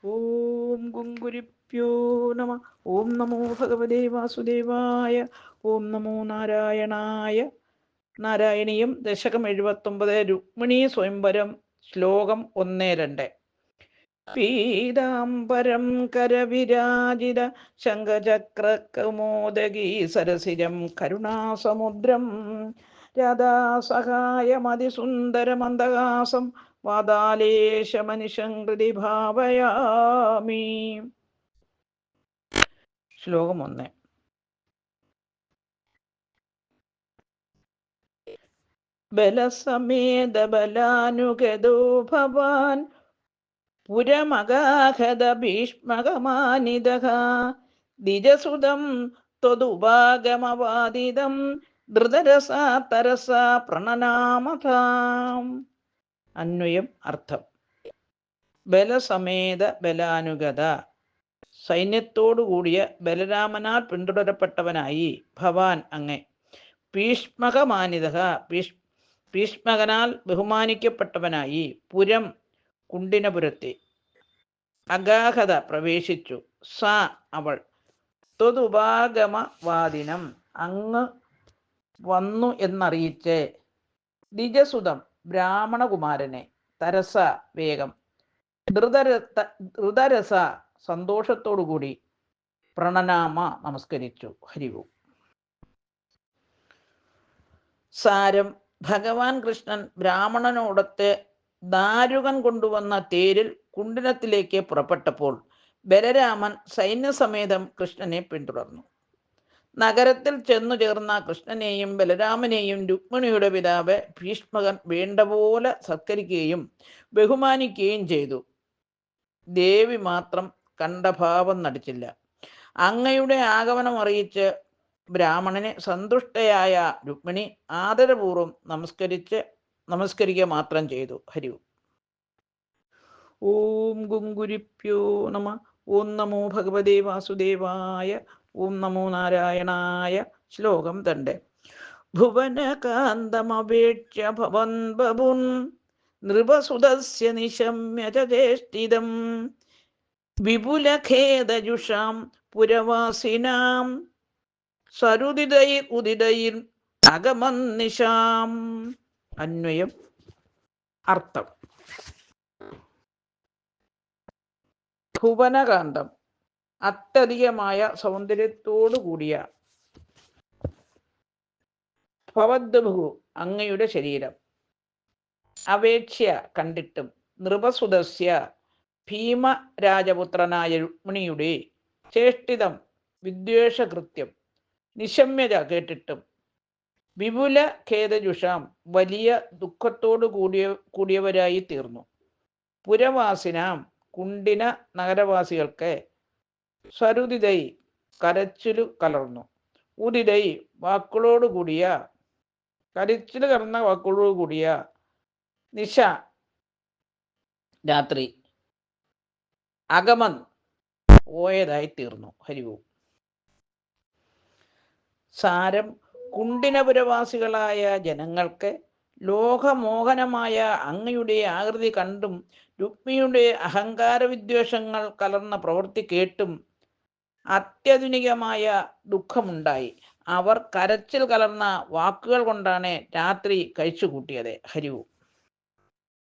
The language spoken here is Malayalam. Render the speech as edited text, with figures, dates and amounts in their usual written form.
ഓം ഗുങ്കുരിപ്യോ നമ. ഓം നമോ ഭഗവതേ വാസുദേവായ. ഓം നമോ നാരായണായ. നാരായണീയം ദശകം 79. രുക്മിണീ സ്വയംവരം. ശ്ലോകം 1-2. പീതാംബരം കരവിരാജിത ശംഖചക്രകൗമോദഗീ സരസിജം കരുണാസമുദ്രം രാധാസഹായമതിസുന്ദരമന്ദഹാസം വാതാലേശമനിശം ഹൃദി ഭാവയാമി. ശ്ലോകം 1. ബലസമേത ബലാനുഗതോ ഭവാൻ പുരമഗാഹത ഭീഷ്മകമാനിതഃ ദ്വിജസുതം ത്വദുപാഗമവാദിതം ധൃതരസാ തരസാ പ്രണനാമതാം. അന്വയം. അർത്ഥം. ബലസമേത ബലാനുഗത, സൈന്യത്തോടുകൂടിയ ബലരാമനാൽ പിന്തുടരപ്പെട്ടവനായി, ഭവാൻ അങ്ങേ, ഭീഷ്മകമാനിതഃ, ഭീഷ്മകനാൽ ബഹുമാനിക്കപ്പെട്ടവനായി, പുരം കുണ്ടിനപുരത്തെ, അഗാഹത പ്രവേശിച്ചു, സാ അവൾ, ത്വദുപാഗമവാദിനം അങ്ങ് വന്നു എന്നറിയിച്ച്, ദ്വിജസുതം ബ്രാഹ്മണകുമാരനെ, തരസ വേഗം, ധൃതരസ സന്തോഷത്തോടുകൂടി, പ്രണനാമ നമസ്കരിച്ചു. ഹരിവും. സാരം. ഭഗവാൻ കൃഷ്ണൻ ബ്രാഹ്മണനോടൊത്ത് ദാരുകൻ കൊണ്ടുവന്ന തേരിൽ കുണ്ടിനത്തിലേക്ക് പുറപ്പെട്ടപ്പോൾ ബലരാമൻ സൈന്യസമേതം കൃഷ്ണനെ പിന്തുടർന്നു. നഗരത്തിൽ ചെന്നു ചേർന്ന കൃഷ്ണനെയും ബലരാമനെയും രുക്മിണിയുടെ പിതാവ് ഭീഷ്മകൻ വേണ്ടപോലെ സത്കരിക്കുകയും ബഹുമാനിക്കുകയും ചെയ്തു. ദേവി മാത്രം കണ്ടഭാവം നടിച്ചില്ല. അങ്ങയുടെ ആഗമനം അറിയിച്ച് ബ്രാഹ്മണനെ സന്തുഷ്ടയായ രുക്മിണി ആദരപൂർവ്വം നമസ്കരിക്കുക മാത്രം ചെയ്തു. ഹരി. ഓം ഗുങ്കുരിപ്യോ നമ. ഓം നമോ ഭഗവതേ വാസുദേവായ. ഓം നമോ നാരായണായ. ശ്ലോകം 2. ഭുവനകാന്തമപേക്ഷ്യ ഭവൻ ബഭുൻ നൃപസുതസ്യ നിശമ്യ ചേഷ്ടിതം വിപുലഖേദജുഷാം പുരവാസിനാം സരുദിതൈർ ഉദിതൈർ അഗമന്നിശാം. അന്വയം. അർത്ഥം. ഭുവനകാന്തം, അത്യധികമായ സൗന്ദര്യത്തോടു കൂടിയ, ഭവദ്ഭു അങ്ങയുടെ ശരീരം, അപേക്ഷ്യ കണ്ടിട്ടും, നൃപസുതസ്യ ഭീമരാജപുത്രനായ രുക്മിണിയുടെ ചേഷ്ടിതം വിദ്വേഷകൃത്യം, നിശമ്യത കേട്ടിട്ടും, വിപുല ഖേദജുഷാം വലിയ ദുഃഖത്തോടു കൂടിയവരായി തീർന്നു, പുരവാസിനാം കുണ്ടിന നഗരവാസികൾക്ക്, സരുദിതൈ കരച്ചിലു കലർന്നു, ഉദിതൈ വാക്കുകളോടുകൂടിയ, കരച്ചിൽ കലർന്ന വാക്കുകളോടുകൂടിയ, നിശ രാത്രി, അഗമൻ പോയതായി തീർന്നു. ഹരിവും. സാരം. കുണ്ടിനപുരവാസികളായ ജനങ്ങൾക്ക് ലോകമോഹനമായ അങ്ങയുടെ ആകൃതി കണ്ടും രുക്മിണിയുടെ അഹങ്കാരവിദ്വേഷങ്ങൾ കലർന്ന പ്രവൃത്തി കേട്ടും അത്യധുനികമായ ദുഃഖമുണ്ടായി. അവർ കരച്ചിൽ കലർന്ന വാക്കുകൾ കൊണ്ടാണ് രാത്രി കഴിച്ചുകൂട്ടിയത്. ഹരിവും.